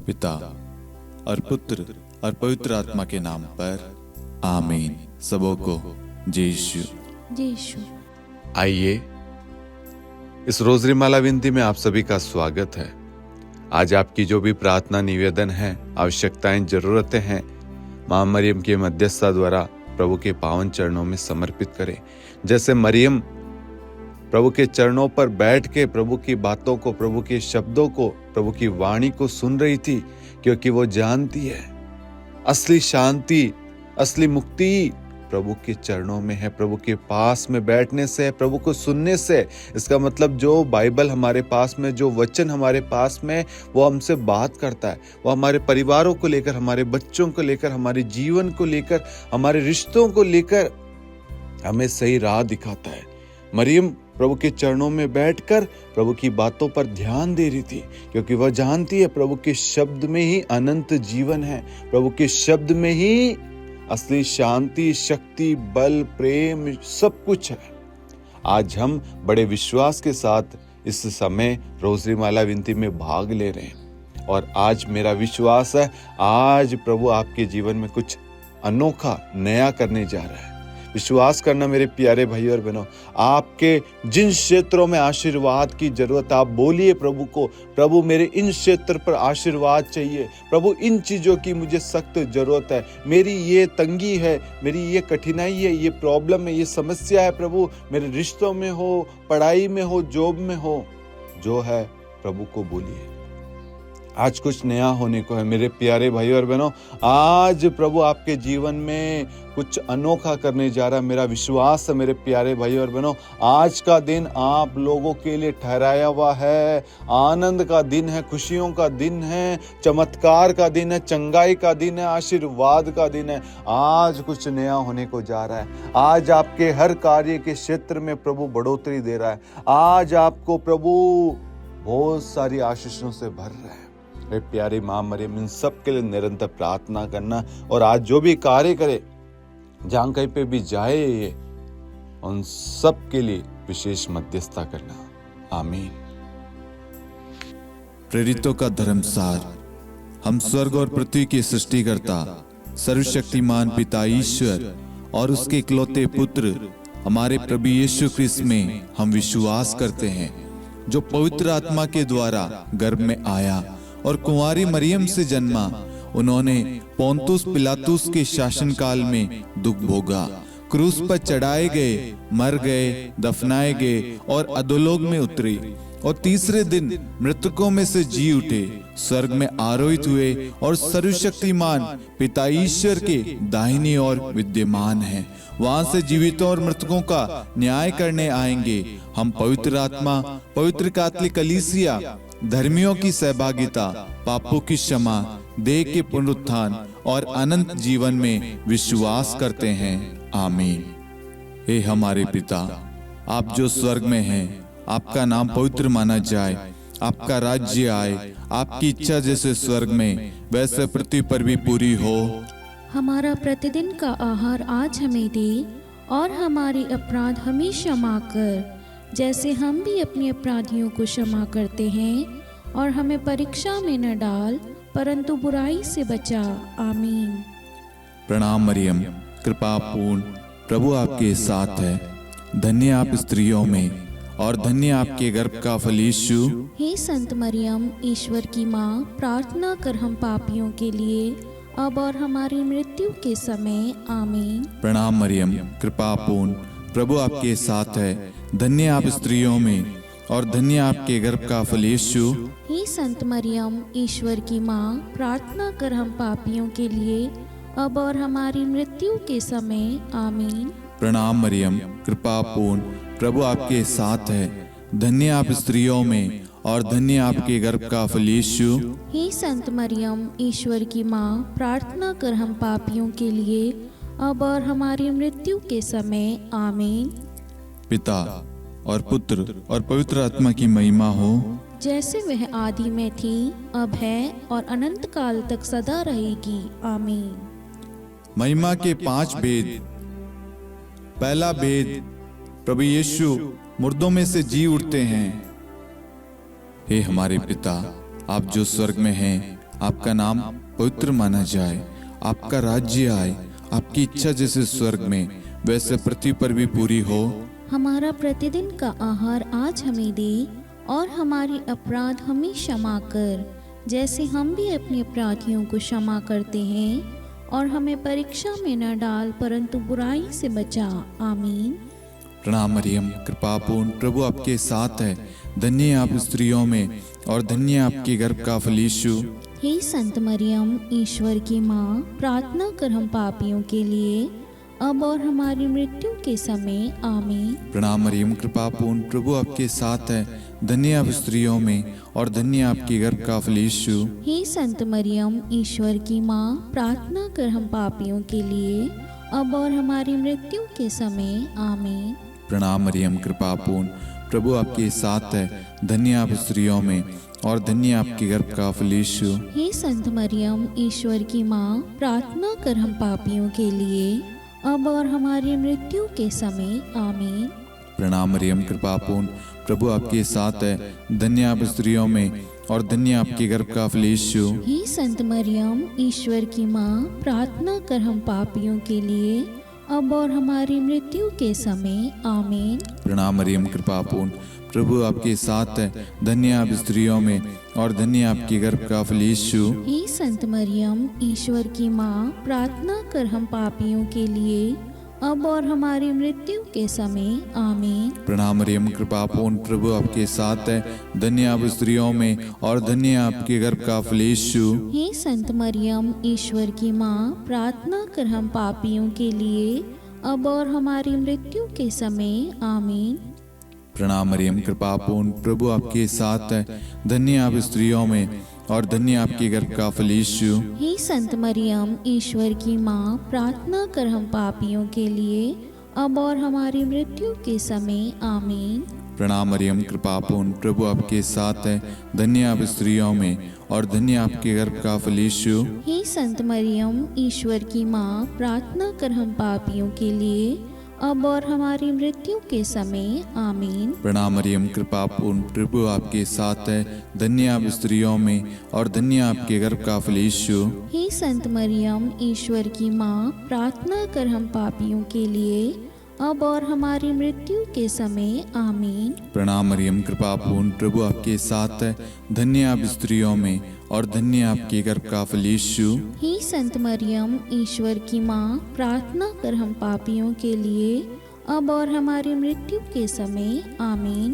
पिता और पुत्र और पवित्र आत्मा के नाम पर आमीन। सबों को जय यीशु। जय यीशु। आइए, इस रोजरी माला विनती में आप सभी का स्वागत है। आज आपकी जो भी प्रार्थना, निवेदन है, आवश्यकताएं, जरूरतें हैं, मां मरियम की मध्यस्थता द्वारा प्रभु के पावन चरणों में समर्पित करें। जैसे मरियम प्रभु के चरणों पर बैठ के प्रभु की बातों को, प्रभु के शब्दों को, प्रभु की वाणी को सुन रही थी, क्योंकि वो जानती है असली शांति, असली मुक्ति प्रभु के चरणों में है, प्रभु के पास में बैठने से, प्रभु को सुनने से। इसका मतलब जो बाइबल हमारे पास में, जो वचन हमारे पास में, वो हमसे बात करता है। वो हमारे परिवारों को लेकर, हमारे बच्चों को लेकर, हमारे जीवन को लेकर, हमारे रिश्तों को लेकर हमें सही राह दिखाता है। मरियम प्रभु के चरणों में बैठकर प्रभु की बातों पर ध्यान दे रही थी, क्योंकि वह जानती है प्रभु के शब्द में ही अनंत जीवन है। प्रभु के शब्द में ही असली शांति, शक्ति, बल, प्रेम सब कुछ है। आज हम बड़े विश्वास के साथ इस समय रोजरी माला विनती में भाग ले रहे हैं, और आज मेरा विश्वास है आज प्रभु आपके जीवन में कुछ अनोखा नया करने जा रहा है। विश्वास करना मेरे प्यारे भाई और बहनों, आपके जिन क्षेत्रों में आशीर्वाद की जरूरत, आप बोलिए प्रभु को, प्रभु मेरे इन क्षेत्र पर आशीर्वाद चाहिए, प्रभु इन चीजों की मुझे सख्त जरूरत है, मेरी ये तंगी है, मेरी ये कठिनाई है, ये प्रॉब्लम है, ये समस्या है, प्रभु मेरे रिश्तों में हो, पढ़ाई में हो, जॉब में हो, जो है प्रभु को बोलिए। आज कुछ नया होने को है मेरे प्यारे भाई और बहनों। आज प्रभु आपके जीवन में कुछ अनोखा करने जा रहा है। मेरा विश्वास है मेरे प्यारे भाई और बहनों, आज का दिन आप लोगों के लिए ठहराया हुआ है। आनंद का दिन है, खुशियों का दिन है, चमत्कार का दिन है, चंगाई का दिन है, आशीर्वाद का दिन है। आज कुछ नया होने को जा रहा है। आज आपके हर कार्य के क्षेत्र में प्रभु बढ़ोतरी दे रहा है। आज आपको प्रभु बहुत सारी आशीषों से भर रहा है। मेरे प्यारी मां मरियम, इन सब के लिए निरंतर प्रार्थना करना, और आज जो भी कार्य करे, जहां कहीं पे भी जाए, ये उन सब के लिए विशेष मध्यस्थता करना। आमीन। प्रेरितों का धर्मसार। हम स्वर्ग और पृथ्वी के सृष्टिकर्ता, सर्वशक्तिमान पिता ईश्वर और उसके इकलौते पुत्र हमारे प्रभु यीशु ख्रिस्त में हम विश्वास करते हैं, जो पवित्र आत्मा के द्वारा गर्भ में आया और कुंवारी मरियम से जन्मा। उन्होंने पोंतुस पिलातुस के शासनकाल में दुख भोगा, क्रूस पर चढ़ाए गए, मर गए, दफनाए गए और अधोलोक में उतरे, और तीसरे दिन मृतकों में से जी उठे, स्वर्ग में आरोहित हुए और सर्वशक्तिमान पिता ईश्वर के दाहिनी ओर विद्यमान हैं। वहां से जीवितों और मृतकों का न्याय करने आएंगे। हम पवित्र आत्मा, पवित्र कैथोलिक कलीसिया, धर्मियों की सहभागिता, पापों की क्षमा, देह के पुनरुत्थान और अनंत जीवन में विश्वास करते हैं। आमीन। हे हमारे पिता, आप जो स्वर्ग में हैं, आपका नाम पवित्र माना जाए, आपका राज्य आए, आपकी इच्छा जैसे स्वर्ग में वैसे पृथ्वी पर भी पूरी हो। हमारा प्रतिदिन का आहार आज हमें दे, और हमारे अपराध हमें क्षमा कर, जैसे हम भी अपने अपराधियों को क्षमा करते हैं, और हमें परीक्षा में न डाल, परंतु बुराई से बचा। आमीन। प्रणाम मरियम, कृपा पूर्ण, प्रभु आपके साथ है। धन्य आप स्त्रियों में, और धन्य आपके गर्भ का फल यीशु। हे संत मरियम, ईश्वर की माँ, प्रार्थना कर हम पापियों के लिए, अब और हमारी मृत्यु के समय। आमीन। प्रणाम मरियम, कृपा पूर्ण, प्रभु आपके साथ है। धन्य आप स्त्रियों में, और धन्य आपके गर्भ का फल यीशु। हे संत मरियम, ईश्वर की माँ, प्रार्थना कर हम पापियों के लिए, अब और हमारी मृत्यु के समय। आमीन। प्रणाम मरियम, कृपा पूर्ण, प्रभु आपके साथ है। धन्य आप स्त्रियों में, और धन्य आपके गर्भ का फल यीशु। हे संत मरियम, ईश्वर की माँ, प्रार्थना कर हम पापियों के लिए, अब और हमारी मृत्यु के समय। आमीन। पिता और पुत्र और पवित्र आत्मा की महिमा हो, जैसे वह आदि में थी, अब है, और अनंत काल तक सदा रहेगी। आमीन। महिमा के 5 भेद। पहला भेद, प्रभु यीशु मुर्दों में से जी उठते हैं। हे हमारे पिता, आप जो स्वर्ग में हैं, आपका नाम पवित्र माना जाए, आपका राज्य आए, आपकी इच्छा जैसे स्वर्ग में वैसे पृथ्वी पर भी पूरी हो। हमारा प्रतिदिन का आहार आज हमें दे, और हमारे अपराध हमें क्षमा कर, जैसे हम भी अपने अपराधियों को क्षमा करते हैं, और हमें परीक्षा में न डाल परंतु बुराई से बचा। आमीन। प्रणाम मरियम, कृपा पूर्ण, प्रभु आपके साथ है। धन्य है आप स्त्रियों में, और धन्य है आपके गर्भ का फल यीशु। हे संत मरियम, ईश्वर की माँ, प्रार्थना कर हम पापियों के लिए, अब और हमारी मृत्यु के समय। आमीन। प्रणाम मरियम, कृपा पूर्ण, प्रभु आपके साथ है। धन्य है आप स्त्रियों में, और धन्य है आपके गर्भ का फल यीशु। हे संत मरियम, ईश्वर की माँ, प्रार्थना कर हम पापियों के लिए, अब और हमारी मृत्यु के समय। आमीन। प्रणाम मरियम, कृपा पूर्ण, प्रभु आपके साथ है। धन्य है आप स्त्रियों में, और धन्य है आपके गर्भ का फल यीशु। हे संत मरियम, ईश्वर की माँ, प्रार्थना कर हम पापियों के लिए, अब और हमारी मृत्यु के समय। आमीन। प्रणाम मरियम, कृपा पूर्ण, प्रभु आपके साथ है। धन्य है आप स्त्रियों में, और धन्य है आपके गर्भ का फल यीशु। हे संत मरियम, ईश्वर की माँ, प्रार्थना कर हम पापियों के लिए, अब और हमारी मृत्यु के समय। आमीन। प्रणाम मरियम, कृपा पूर्ण, प्रभु आपके साथ है। धन्य है आप स्त्रियों में, और धन्य है आपके गर्भ का फल यीशु। हे संत मरियम, ईश्वर की माँ, प्रार्थना कर हम पापियों के लिए, अब और हमारी मृत्यु के समय। आमीन। प्रणाम मरियम, कृपा पूर्ण, प्रभु आपके साथ है। धन्य है आप स्त्रियों में, और धन्य है आपके गर्भ का फल यीशु। हे संत मरियम, ईश्वर की माँ, प्रार्थना कर हम पापियों के लिए, अब और हमारी मृत्यु के समय। आमीन। प्रणाम मरियम, कृपा पूर्ण, प्रभु आपके साथ है। धन्य है आप स्त्रियों में, और धन्य है आपके गर्भ का फल यीशु। हे संत मरियम, ईश्वर की माँ, प्रार्थना कर हम पापियों के लिए, अब और हमारी मृत्यु के समय। आमीन। प्रणाम मरियम, कृपा पूर्ण, प्रभु आपके साथ है। धन्य है आप स्त्रियों में, और धन्य है आपके गर्भ का फल यीशु। हे संत मरियम, ईश्वर की माँ, प्रार्थना कर हम पापियों के लिए, अब और हमारी मृत्यु के समय। आमीन। प्रणाम मरियम, कृपा पूर्ण, प्रभु आपके साथ है। धन्य है आप स्त्रियों में, और धन्य है आपके गर्भ का फल यीशु। हे संत मरियम, ईश्वर की माँ, प्रार्थना कर हम पापियों के लिए, अब और हमारी मृत्यु के समय। आमीन। प्रणाम मरियम, कृपा पूर्ण, प्रभु आपके साथ है। धन्य है आप स्त्रियों में, और धन्य है आपके गर्भ का फल यीशु। हे संत मरियम, ईश्वर की माँ, प्रार्थना कर हम पापियों के लिए, अब और हमारी मृत्यु के समय। आमीन।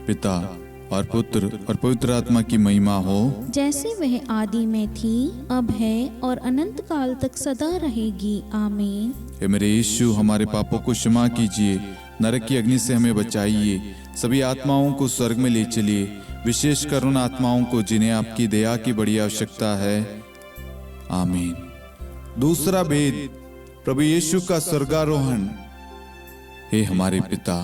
पिता और पुत्र और पवित्र आत्मा की महिमा हो, जैसे वह आदि में थी, अब है, और अनंत काल तक सदा रहेगी। आमीन। हे मेरे यीशु, हमारे पापों को क्षमा कीजिए, नरक की अग्नि से हमें बचाइए, सभी आत्माओं को स्वर्ग में ले चलिए, विशेषकर उन आत्माओं को जिन्हें आपकी दया की बड़ी आवश्यकता है। आमीन। दूसरा भेद, प्रभु यीशु का स्वर्गारोहण। हे हमारे पिता,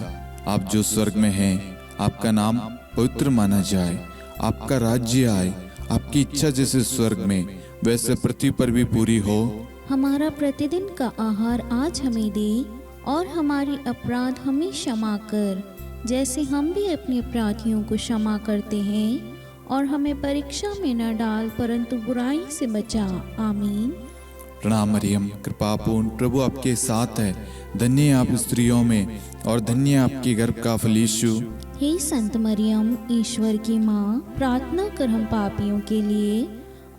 आप जो स्वर्ग में हैं, आपका नाम पवित्र माना जाए, आपका राज्य आए, आपकी इच्छा जैसे स्वर्ग में वैसे पृथ्वी पर भी पूरी हो। हमारा प्रतिदिन का आहार आज हमें दे, और हमारे अपराध हमें क्षमा कर, जैसे हम भी अपने अपराधियों को क्षमा करते हैं, और हमें परीक्षा में न डाल परंतु बुराई से बचा। आमीन। प्रणाम मरियम, कृपा पूर्ण, प्रभु आपके साथ है। धन्य है आप स्त्रियों में, और धन्य है आपके गर्भ का फल यीशु। हे संत मरियम, ईश्वर की माँ, प्रार्थना कर हम पापियों के लिए,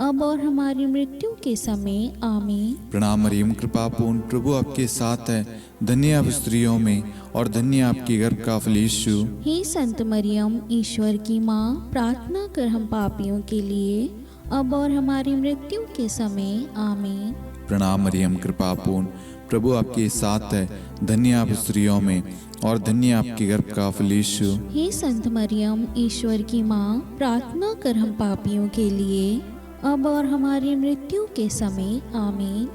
अब और हमारी मृत्यु के समय। आमीन। प्रणाम मरियम, कृपा पूर्ण, प्रभु आपके साथ है। धन्य है आप स्त्रियों में, और धन्य है आपके गर्भ का फल यीशु। हे संत मरियम, ईश्वर की माँ, प्रार्थना कर हम पापियों के लिए, अब और हमारी मृत्यु के समय। आमीन। प्रणाम मरियम, कृपा पूर्ण, प्रभु आपके साथ है। धन्य है आप स्त्रियों में, और धन्य है आपके गर्भ का फल यीशु। हे संत मरियम, ईश्वर की माँ, प्रार्थना कर हम पापियों के लिए, अब और हमारी मृत्यु के समय। आमीन।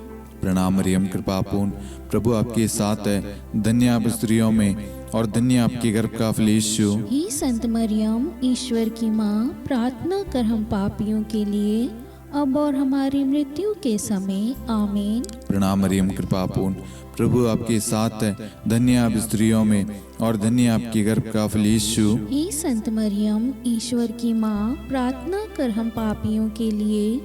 प्रणाम मरियम, कृपा पूर्ण, प्रभु आपके साथ है। धन्य है आप स्त्रियों में, और धन्य है आपके गर्भ का फल यीशु। हे संत मरियम, ईश्वर की माँ, प्रार्थना कर हम पापियों के लिए, अब और हमारी मृत्यु के समय। आमीन। प्रणाम मरियम, कृपा पूर्ण, प्रभु आपके साथ है। धन्य है आप स्त्रियों में, और धन्य है आपके गर्भ का फल यीशु। हे संत मरियम, ईश्वर की माँ, प्रार्थना कर हम पापियों के लिए,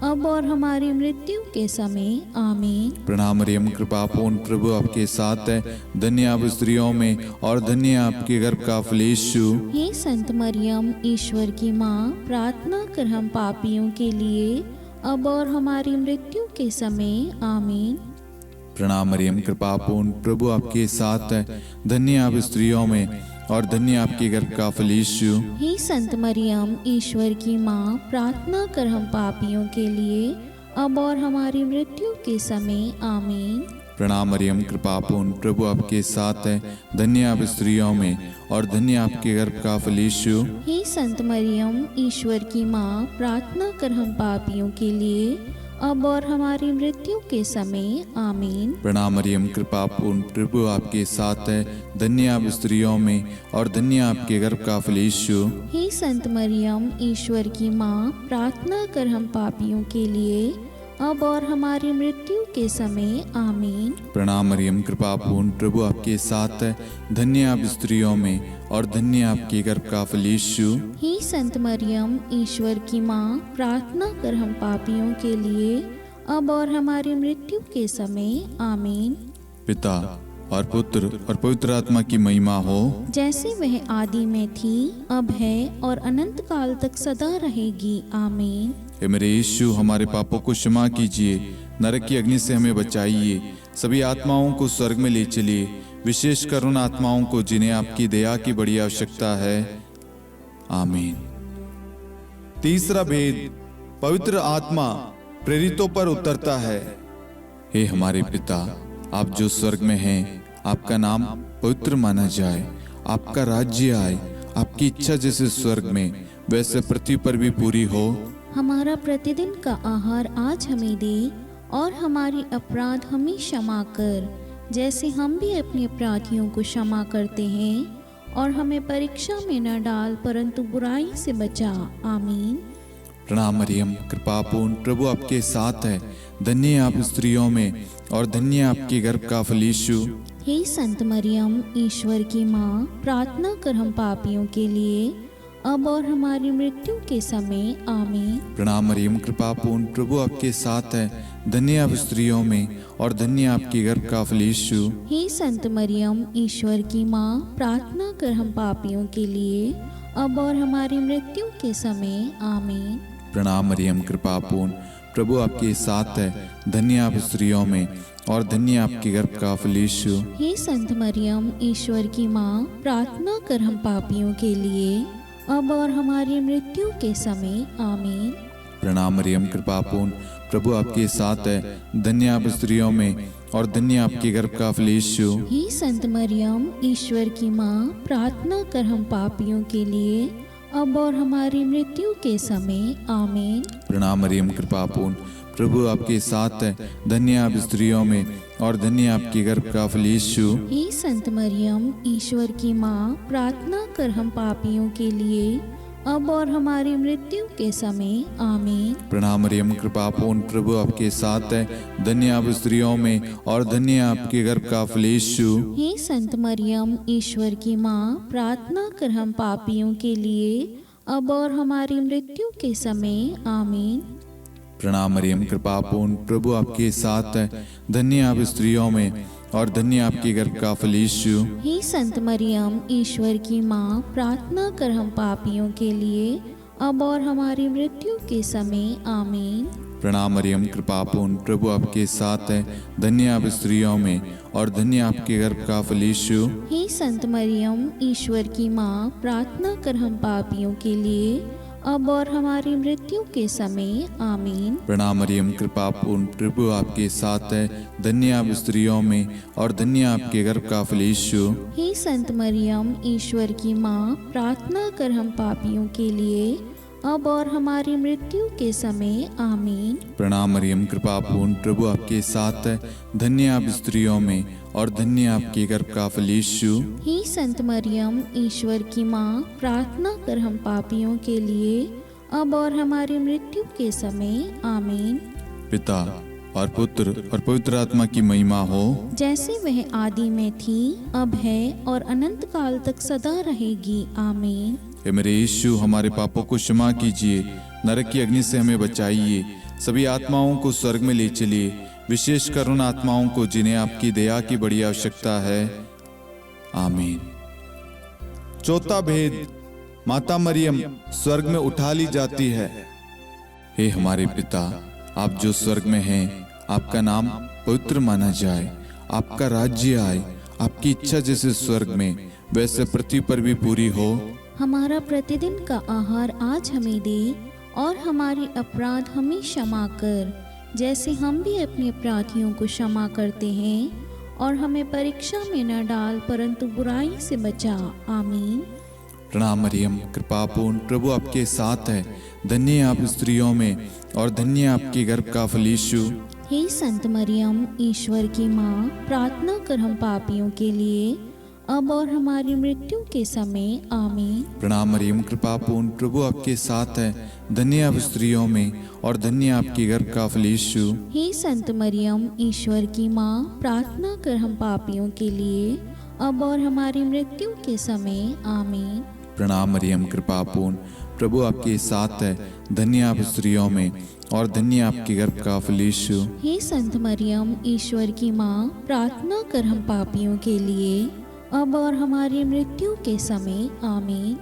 अब और हमारी मृत्यु के समय आमीन। प्रणाम मरियम, कृपा पूर्ण, प्रभु आपके साथ है। धन्य आप स्त्रियों में और धन्य आपके गर्भ का फल यीशु। हे संत मरियम, ईश्वर की माँ, प्रार्थना कर हम पापियों के लिए अब और हमारी मृत्यु के समय आमीन। प्रणाम मरियम, कृपा पूर्ण, प्रभु आपके साथ है। धन्य आप स्त्रियों में और धन्य आपके गर्भ का फल यीशु। हे संत मरियम, ईश्वर की माँ, प्रार्थना कर हम पापियों के लिए अब और हमारी मृत्यु के समय आमीन। प्रणाम मरियम, कृपा पूर्ण, प्रभु आपके साथ है। धन्य आप स्त्रियों में और धन्य आपके गर्भ का फल यीशु। हे संत मरियम, ईश्वर की माँ, प्रार्थना कर हम पापियों के लिए अब और हमारी मृत्यु के समय आमीन। प्रणाम मरियम, कृपा पूर्ण, प्रभु आपके साथ है। धन्य आप स्त्रियों में और धन्य आपके गर्भ का फल यीशु। हे संत मरियम, ईश्वर की माँ, प्रार्थना कर हम पापियों के लिए अब और हमारी मृत्यु के समय आमीन। प्रणाम मरियम, कृपा पूर्ण, प्रभु आपके साथ है। धन्य आप स्त्रियों में और धन्य आपके गर्भ का फल यीशु। हे संत मरियम, ईश्वर की माँ, प्रार्थना कर हम पापियों के लिए अब और हमारी मृत्यु के समय आमीन। पिता और पुत्र और पवित्र आत्मा की महिमा हो, जैसे वह आदि में थी, अब है और अनंत काल तक सदा रहेगी आमीन। हे मेरे यीशु, हमारे पापों को क्षमा कीजिए, नरक की अग्नि से हमें बचाइए, सभी आत्माओं को स्वर्ग में ले चलिए, विशेषकर उन आत्माओं को जिन्हें आपकी दया की बड़ी आवश्यकता है। आमीन। तीसरा भेद, पवित्र आत्मा प्रेरितों पर उतरता है। हे हमारे पिता, आप जो स्वर्ग में हैं, आपका नाम पवित्र माना जाए, आपका राज्य आए, आपकी इच्छा जैसे स्वर्ग में वैसे पृथ्वी पर भी पूरी हो। हमारा प्रतिदिन का आहार आज हमें दे और हमारी अपराध हमें क्षमा कर, जैसे हम भी अपने अपराधियों को क्षमा करते हैं, और हमें परीक्षा में न डाल परंतु बुराई से बचा। आमीन। प्रणाम मरियम, कृपा पूर्ण, प्रभु आपके साथ है। धन्य आप स्त्रियों में और धन्य आपके गर्भ का फल यीशु। हे संत मरियम, ईश्वर की माँ, प्रार्थना कर हम पापियों के लिए अब और हमारी मृत्यु के समय आमीन। प्रणाम मरियम, कृपा पूर्ण, प्रभु आपके साथ है। धन्य आप स्त्रियों में और धन्य आपके गर्भ का फल यीशु। हे संत मरियम, ईश्वर की माँ, प्रार्थना कर हम पापियों के लिए अब और हमारी मृत्यु के समय आमीन। प्रणाम मरियम, कृपा पूर्ण, प्रभु आपके साथ है। धन्य आप स्त्रियों में और धन्य आपके गर्भ का फल यीशु। हे संत मरियम, ईश्वर की माँ, प्रार्थना कर हम पापियों के लिए अब और हमारी मृत्यु के समय आमीन। प्रणाम मरियम, कृपा पूर्ण, प्रभु आपके साथ है। धन्य आप स्त्रियों में और धन्य आपके गर्भ का फल यीशु। हे संत मरियम, ईश्वर की माँ, प्रार्थना कर हम पापियों के लिए अब और हमारी मृत्यु के समय आमीन। प्रणाम मरियम, कृपा पूर्ण, प्रभु आपके साथ है। धन्य आप स्त्रियों में और धन्य आपके गर्भ का फल यीशु। हे संत मरियम, ईश्वर की माँ, प्रार्थना कर हम पापियों के लिए अब और हमारी मृत्यु के समय आमीन। प्रणाम मरियम, कृपा पूर्ण, प्रभु आपके साथ है। धन्य आप स्त्रियों में और धन्य आपके गर्भ का फल यीशु। हे संत मरियम, ईश्वर की माँ, प्रार्थना कर हम पापियों के लिए अब और हमारी मृत्यु के समय आमीन। प्रणाम मरियम, कृपा पूर्ण, प्रभु आपके साथ है। धन्य आप स्त्रियों में और धन्य आपके गर्भ का फल यीशु। हे संत मरियम, ईश्वर की माँ, प्रार्थना कर हम पापियों के लिए अब और हमारी मृत्यु के समय आमीन। प्रणाम मरियम, कृपा पूर्ण, प्रभु आपके साथ है। धन्य आप स्त्रियों में और धन्य आपके गर्भ का फल यीशु। हे संत मरियम, ईश्वर की माँ, प्रार्थना कर हम पापियों के लिए अब और हमारी मृत्यु के समय आमीन। प्रणाम मरियम, कृपा पूर्ण, प्रभु आपके साथ है। धन्य आप स्त्रियों में और धन्य आपके गर्भ का फल यीशु। हे संत मरियम, ईश्वर की माँ, प्रार्थना कर हम पापियों के लिए अब और हमारी मृत्यु के समय आमीन। प्रणाम मरियम, कृपा पूर्ण, प्रभु आपके साथ है। धन्य आप स्त्रियों में और धन्य आपके गर्भ का फल यीशु। हे संत मरियम, ईश्वर की माँ, प्रार्थना कर हम पापियों के लिए अब और हमारी मृत्यु के समय आमीन। पिता और पुत्र और पवित्र आत्मा की महिमा हो, जैसे वह आदि में थी, अब है और अनंत काल तक सदा रहेगी आमीन। हे मेरे यीशु, हमारे पापों को क्षमा कीजिए, नरक की अग्नि से हमें बचाइए, सभी आत्माओं को स्वर्ग में ले चलिए, विशेषकर उन आत्माओं को जिन्हें आपकी दया की बड़ी आवश्यकता है। आमीन। चौथा भेद, माता मरियम स्वर्ग में उठा ली जाती है। हे हमारे पिता, आप जो स्वर्ग में हैं, आपका नाम पवित्र माना जाए, आपका राज्य आए, आपकी इच्छा जैसे स्वर्ग में वैसे पृथ्वी पर भी पूरी हो। हमारा प्रतिदिन का आहार आज हमें दे, और हमारी अपराध हमें क्षमा कर, जैसे हम भी अपने अपराधियों को क्षमा करते हैं, और हमें परीक्षा में न डाल, परंतु बुराई से बचा। आमीन। प्रणाम मरियम, कृपापूर्ण, प्रभु आपके साथ है। धन्य है आप स्त्रियों में, और धन्य है आपके गर्भ का फल यीशु। हे संत मरियम, ईश्वर की माँ, प्रार्थना कर हम पापियों के लिए, अब और हमारी मृत्यु के समय। आमीन। प्रणाम मरियम, कृपापूर्ण, प्रभु आपके साथ है। धन्य है आप स्त्रियों में, और धन्य है आपके गर्भ का फल यीशु। हे संत मरियम, ईश्वर की माँ, प्रार्थना कर हम पापियों के लिए, अब और हमारी मृत्यु के समय। आमीन। प्रणाम मरियम, कृपापूर्ण, प्रभु आपके साथ है। धन्य है आप स्त्रियों में, और धन्य है आपके गर्भ का फल यीशु। हे संत मरियम, ईश्वर की माँ, प्रार्थना कर हम पापियों के लिए, अब और हमारी मृत्यु के समय। आमीन।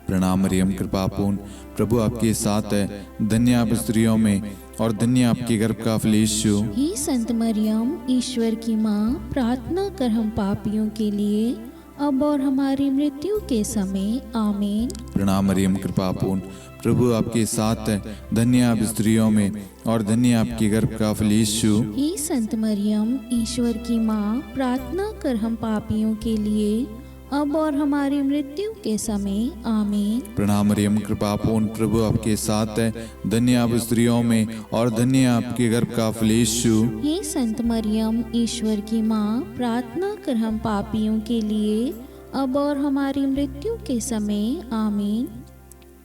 प्रणाम मरियम, कृपापूर्ण, प्रभु आपके साथ है। धन्य है आप स्त्रियों में, और धन्य है आपके गर्भ का फल यीशु। हे संत मरियम, ईश्वर की माँ, प्रार्थना कर हम पापियों के लिए, अब और हमारी मृत्यु के समय। आमीन। प्रणाम मरियम, कृपापूर्ण, प्रभु आपके साथ है। धन्य है आप स्त्रियों में, और धन्य है आपके गर्भ का फल यीशु। हे संत मरियम, ईश्वर की माँ, प्रार्थना कर हम पापियों के लिए, अब और हमारी मृत्यु के समय। आमीन। प्रणाम मरियम, कृपापूर्ण, प्रभु आपके साथ है। धन्य है आप स्त्रियों में, और धन्य है आपके गर्भ का फल यीशु। हे संत मरियम, ईश्वर की माँ, प्रार्थना कर हम पापियों के लिए, अब और हमारी मृत्यु के समय। आमीन।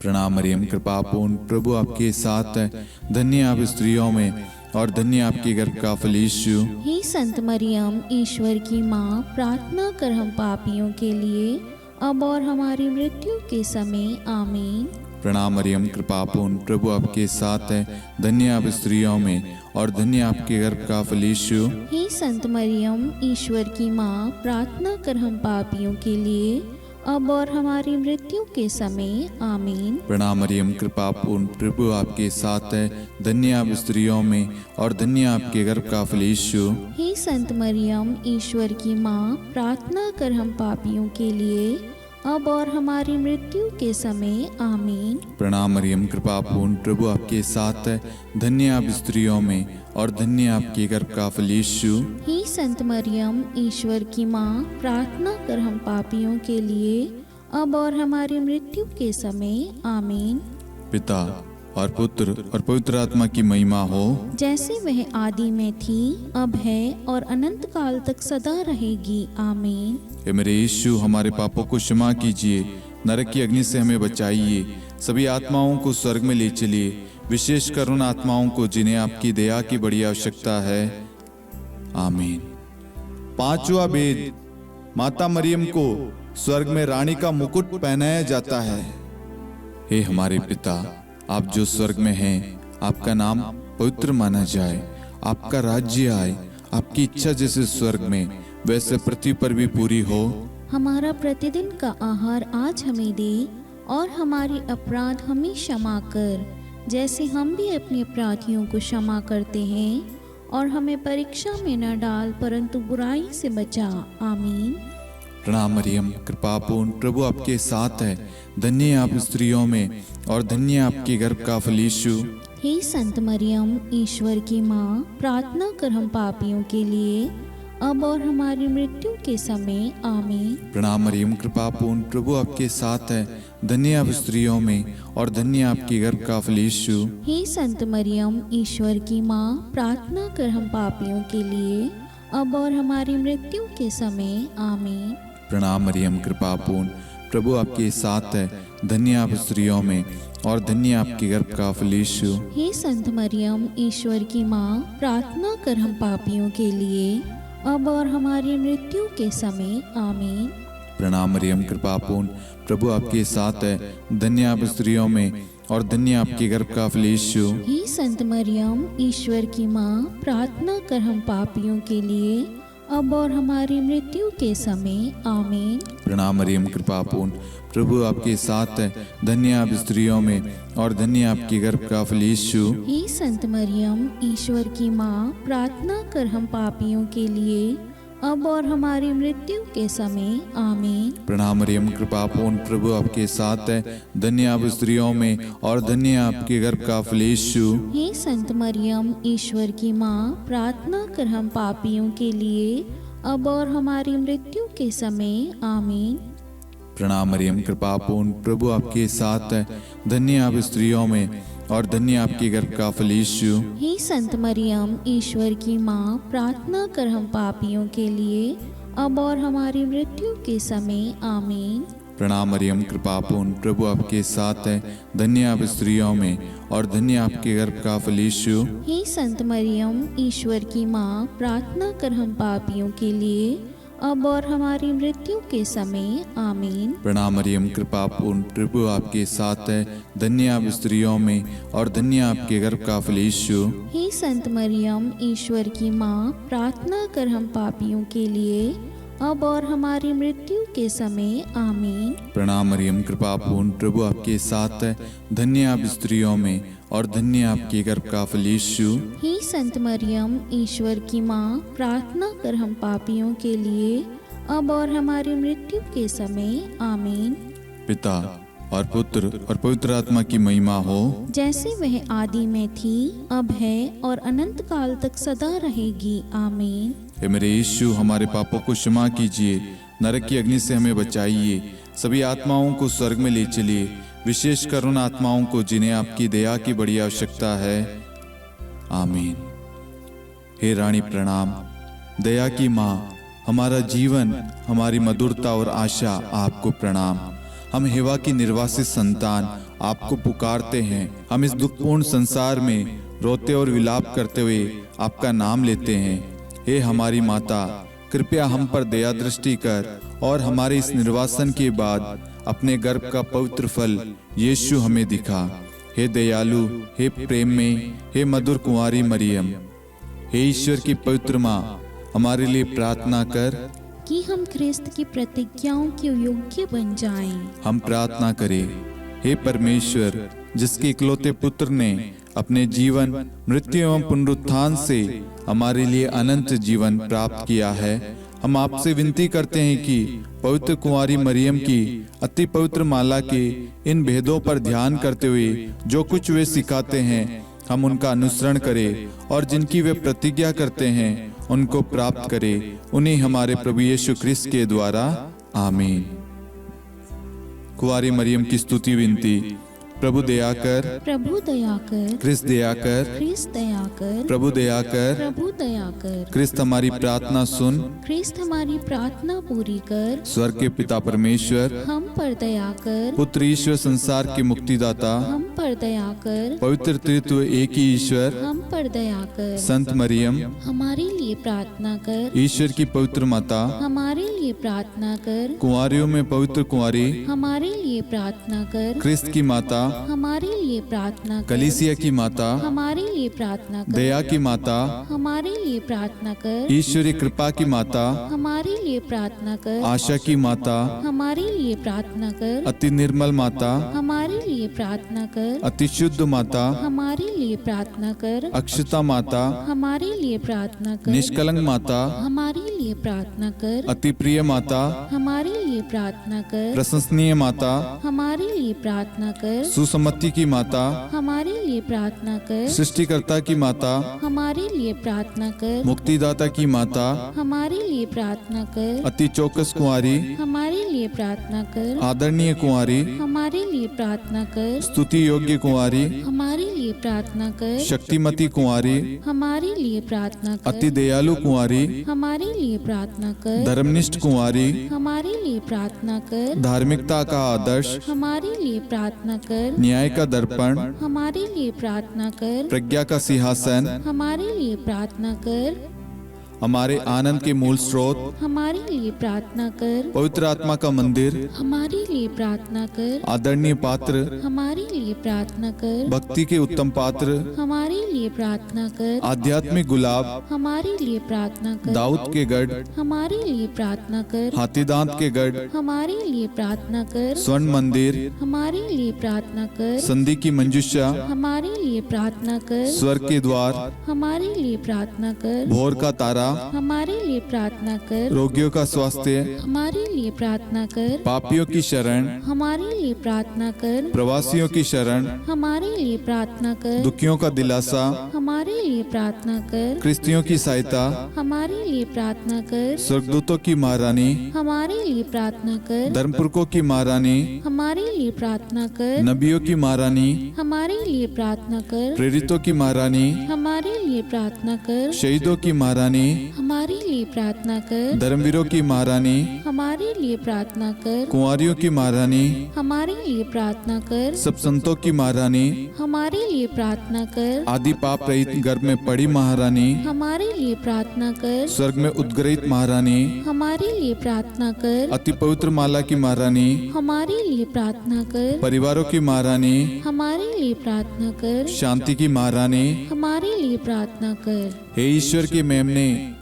प्रणाम मरियम, कृपापूर्ण, प्रभु आपके साथ है। धन्य है आप स्त्रियों में, और धन्य है आपके गर्भ का फल यीशु। हे संत मरियम, ईश्वर की माँ, प्रार्थना कर हम पापियों के लिए, अब और हमारी मृत्यु के समय। आमीन। प्रणाम मरियम, कृपापूर्ण, प्रभु आपके साथ है। धन्य है आप स्त्रियों में, और धन्य है आपके गर्भ का फल यीशु। हे संत मरियम, ईश्वर की माँ, प्रार्थना कर हम पापियों के लिए, अब और हमारी मृत्यु के समय। आमीन। प्रणाम मरियम, कृपापूर्ण, प्रभु आपके साथ है। धन्य है आप स्त्रियों में, और धन्य है आपके गर्भ का फल यीशु। हे संत मरियम, ईश्वर की माँ, प्रार्थना कर हम पापियों के लिए, अब और हमारी मृत्यु के समय। आमीन। प्रणाम मरियम, कृपापूर्ण, प्रभु आपके साथ है। धन्य है आप स्त्रियों में, और धन्य है आपके गर्भ का फल यीशु। हे संत मरियम, ईश्वर की माँ, प्रार्थना कर हम पापियों के लिए, अब और हमारी मृत्यु के समय। आमीन। पिता और पुत्र और पवित्र आत्मा की महिमा हो, जैसे वह आदि में थी, अब है, और अनंत काल तक सदा रहेगी। आमीन। हे मेरे यीशु, हमारे पापों को क्षमा कीजिए, नरक की अग्नि से हमें बचाइए, सभी आत्माओं को स्वर्ग में ले चलिए, विशेषकर उन आत्माओं को जिन्हें आपकी दया की बड़ी आवश्यकता है। आमीन। पांचवा भेद, माता मरियम को स्वर्ग में रानी का मुकुट पहनाया जाता है। हे हमारे पिता, आप जो स्वर्ग में हैं, आपका नाम पवित्र माना जाए, आपका राज्य आए, आपकी इच्छा जैसे स्वर्ग में वैसे पृथ्वी पर भी पूरी हो। हमारा प्रतिदिन का आहार आज हमें दे, और हमारी अपराध हमें क्षमा कर, जैसे हम भी अपने अपराधियों को क्षमा करते हैं, और हमें परीक्षा में न डाल, परंतु बुराई से बचा। आमीन। प्रणाम मरियम, कृपापूर्ण, प्रभु आपके साथ है। धन्य है आप स्त्रियों में, और धन्य है आपके गर्भ का फल यीशु। हे संत मरियम, ईश्वर की माँ, प्रार्थना कर हम पापियों के लिए, अब और हमारी मृत्यु के समय। आमीन। प्रणाम मरियम, कृपापूर्ण, प्रभु आपके साथ है। धन्य है आप स्त्रियों में, और धन्य है आपके गर्भ का फल यीशु। हे संत मरियम, ईश्वर की माँ, प्रार्थना कर हम पापियों के लिए, अब और हमारी मृत्यु के समय। आमीन। प्रणाम मरियम, कृपापूर्ण, प्रभु आपके साथ है। धन्य है आप स्त्रियों में, और धन्य है आपके गर्भ का फल यीशु। हे संत मरियम, ईश्वर की माँ, प्रार्थना कर हम पापियों के लिए, अब और हमारी मृत्यु के समय। आमीन। प्रणाम मरियम, कृपापूर्ण, प्रभु आपके साथ है। धन्य है आप स्त्रियों में, और धन्य आपके गर्भ का फल यीशु। हे संत मरियम, ईश्वर की माँ, प्रार्थना कर हम पापियों के लिए, अब और हमारी मृत्यु के समय। आमीन। प्रणाम मरियम, कृपा पूर्ण, प्रभु आपके साथ है, धन्य आप स्त्रियों में और धन्य आपके गर्भ का फल यीशु। हे संत मरियम, ईश्वर की माँ, प्रार्थना कर हम पापियों के लिए, अब और हमारी मृत्यु के समय। आमीन। प्रणाम मरियम, कृपा पूर्ण, प्रभु आपके साथ है, धन्य आप स्त्रियों में और धन्य आपके गर्भ का फल यीशु। हे संत मरियम, ईश्वर की माँ, प्रार्थना कर हम पापियों के लिए, अब और हमारी मृत्यु के समय। आमीन। प्रणाम मरियम, कृपा पूर्ण, प्रभु आपके साथ है, धन्य आप स्त्रियों में और धन्य आपके गर्भ का फल यीशु। हे संत मरियम, ईश्वर की माँ, प्रार्थना कर हम पापियों के लिए, अब और हमारी मृत्यु के समय। आमीन। प्रणाम मरियम, कृपा पूर्ण, प्रभु आपके साथ है, धन्य आप स्त्रियों में और धन्य आपके गर्भ का फल यीशु। हे संत मरियम, ईश्वर की माँ, प्रार्थना कर हम पापियों के लिए, अब और हमारी मृत्यु के समय। आमीन। प्रणाम मरियम, कृपा पूर्ण, प्रभु आपके साथ है, धन्य आप स्त्रियों में और धन्य आपके गर्भ का फल यीशु। हे संत मरियम, ईश्वर की माँ, प्रार्थना कर हम पापियों के लिए, अब और हमारी मृत्यु के समय। आमीन। प्रणाम मरियम, कृपा पूर्ण, प्रभु आपके साथ है, धन्य आप स्त्रियों में और धन्य आपके गर्भ का फल यीशु। हे संत मरियम, ईश्वर की माँ, प्रार्थना कर हम पापियों के लिए, अब और हमारी मृत्यु के समय। आमीन। पिता और पुत्र और पवित्र आत्मा की महिमा हो, जैसे वह आदि में थी, अब है और अनंत काल तक सदा रहेगी। आमीन। हे मेरे यीशु, हमारे पापों को क्षमा कीजिए, नरक की अग्नि से हमें बचाइए, सभी आत्माओं को स्वर्ग में ले चलिए, विशेषकर उन आत्माओं को जिन्हें आपकी दया की बड़ी आवश्यकता है। आमीन। हे रानी प्रणाम, दया की माँ, हमारा जीवन, हमारी मधुरता और आशा आपको प्रणाम। हम हेवा की निर्वासित संतान आपको पुकारते हैं। हम इस दुखपूर्ण संसार में रोते और विलाप करते हुए आपका नाम लेते हैं। हे हमारी माता, कृपया हम पर दया दृष्टि कर और हमारे इस निर्वासन के बाद अपने गर्भ का पवित्र फल यीशु हमें दिखा। हे दयालु, हे प्रेम में, हे मधुर कुंवारी मरियम, हे ईश्वर की पवित्र माँ, हमारे लिए प्रार्थना कर कि हम ख्रिस्त की प्रतिज्ञाओं के योग्य बन जाएं। हम प्रार्थना करें। हे परमेश्वर, जिसके इकलौते पुत्र ने अपने जीवन, मृत्यु एवं पुनरुत्थान से हमारे लिए अनंत जीवन प्राप्त किया है, हम आपसे विनती करते हैं कि पवित्र कुंवारी मरियम की अति पवित्र माला के इन भेदों पर ध्यान करते हुए जो कुछ वे सिखाते हैं, हम उनका अनुसरण करें और जिनकी वे प्रतिज्ञा करते हैं उनको प्राप्त करें। उन्हीं हमारे प्रभु यीशु ख्रिस्त के द्वारा। आमीन। कुंवारी मरियम की स्तुति विनती। प्रभु दया कर, प्रभु दया कर, ख्रिस्त दया कर, ख्रिस्त दया कर, प्रभु दया कर, प्रभु दया कर, ख्रिस्त हमारी प्रार्थना सुन। ख्रिस्त हमारी प्रार्थना पूरी कर, स्वर्ग के पिता परमेश्वर, हम पर दया कर, पुत्र ईश्वर संसार के मुक्तिदाता, हम पर दया कर, पवित्र त्रित्व एक ही ईश्वर, हम पर दया कर, संत मरियम, हमारे लिए प्रार्थना कर, ईश्वर की पवित्र माता, हमारे लिए प्रार्थना कर, कुंवारियों में पवित्र कुंवारी, हमारे लिए प्रार्थना कर, ख्रिस्त की माता, हमारे लिए प्रार्थना कर, कलीसिया की माता, हमारे लिए प्रार्थना कर, दया की माता, हमारे लिए प्रार्थना कर, ईश्वरी कृपा की माता, हमारे लिए प्रार्थना कर, आशा की माता, हमारे लिए प्रार्थना कर, अति निर्मल माता, हमारे लिए प्रार्थना कर, अति शुद्ध माता, हमारे लिए प्रार्थना कर, अक्षता माता, हमारे लिए प्रार्थना कर, निष्कलंक माता, हमारे लिए प्रार्थना कर, अति प्रिय माता, हमारे लिए प्रार्थना कर, प्रशंसनीय माता, हमारे लिए प्रार्थना कर, सुसम्मति की माता, हमारे लिए प्रार्थना कर, सृष्टिकर्ता की माता, हमारे लिए प्रार्थना कर, मुक्तिदाता की माता, हमारे लिए प्रार्थना कर, अति चौकस कुंवारी, हमारे लिए प्रार्थना कर, आदरणीय कुंवारी, हमारे लिए प्रार्थना कर, स्तुति योग्य कुंवारी, हमारे लिए प्रार्थना कर, शक्तिमती कुंवारी, हमारे लिए प्रार्थना अति कर, दयालु कुंवारी, हमारे लिए प्रार्थना कर, धर्मनिष्ठ कुंवारी, हमारे लिए प्रार्थना कर, धार्मिकता का आदर्श, हमारे लिए प्रार्थना कर, न्याय का दर्पण, हमारे लिए प्रार्थना कर, प्रज्ञा का सिंहासन, हमारे लिए प्रार्थना कर, हमारे आनंद के मूल स्रोत, हमारे लिए प्रार्थना कर। पवित्र आत्मा का मंदिर, हमारे लिए प्रार्थना कर। आदरणीय पात्र, हमारे लिए प्रार्थना कर। भक्ति के उत्तम पात्र, हमारे लिए प्रार्थना कर। आध्यात्मिक गुलाब, हमारे लिए प्रार्थना कर। दाऊद के गढ़, हमारे लिए प्रार्थना कर। हाथीदांत के गढ़, हमारे लिए प्रार्थना कर। स्वर्ण मंदिर, हमारे लिए प्रार्थना कर। संधि की मंजुषा, हमारे लिए प्रार्थना कर। स्वर्ग के द्वार, हमारे लिए प्रार्थना कर। भोर का तारा, हमारे लिए प्रार्थना कर। रोगियों का स्वास्थ्य, हमारे लिए प्रार्थना कर। पापियों की शरण, हमारे लिए प्रार्थना कर। प्रवासियों की शरण, हमारे लिए प्रार्थना कर। दुखियों का दिलासा, हमारे लिए प्रार्थना कर। क्रिस्तियों की सहायता, हमारे लिए प्रार्थना कर। स्वर्गदूतों की महारानी, हमारे लिए प्रार्थना कर। धर्मपुरखों की महारानी, हमारे लिए प्रार्थना कर। नबियों की महारानी, हमारे लिए प्रार्थना कर। प्रेरितों की महारानी, हमारे लिए प्रार्थना कर। शहीदों की महारानी, हमारे लिए प्रार्थना कर। धर्मवीरों की महारानी, हमारे लिए प्रार्थना कर। कुंवारियों की महारानी, हमारे लिए प्रार्थना कर। सब संतों की महारानी, हमारे लिए प्रार्थना कर। आदि पाप रहित गर्भ में पड़ी महारानी, हमारे लिए प्रार्थना कर। स्वर्ग में उद्गृहित महारानी, हमारे लिए प्रार्थना कर। अति पवित्र माला की महारानी, हमारे लिए प्रार्थना कर। परिवारों की महारानी, हमारे लिए प्रार्थना कर। शांति की महारानी, हमारे लिए प्रार्थना कर। हे ईश्वर के मेमने,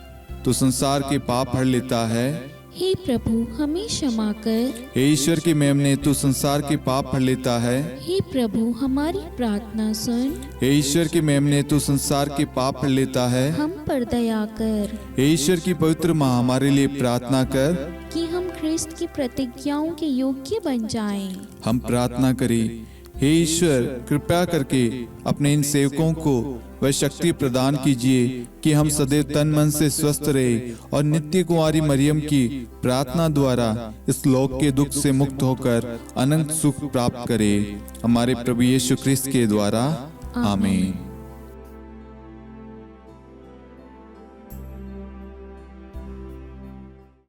तू संसार के पाप हर लेता है। हे प्रभु हमें क्षमा कर। हे ईश्वर के मेमने, तू संसार के पाप हर लेता है। हे प्रभु हमारी प्रार्थना सुन। हे ईश्वर के मेमने, तू संसार के पाप हर लेता है। हम पर दया कर हे ईश्वर की पवित्र माँ, हमारे लिए प्रार्थना कर। कि हम ख्रिस्त की प्रतिज्ञाओं के योग्य बन जाएं। हम प्रार्थना करें, हे ईश्वर कृपया करके अपने इन सेवकों को वह शक्ति प्रदान कीजिए कि हम सदैव तन मन से स्वस्थ रहे और नित्य कुंवारी मरियम की प्रार्थना द्वारा इस लोक के दुख से मुक्त होकर अनंत सुख प्राप्त करें। हमारे प्रभु यीशु ख्रिस्त के द्वारा, आमीन।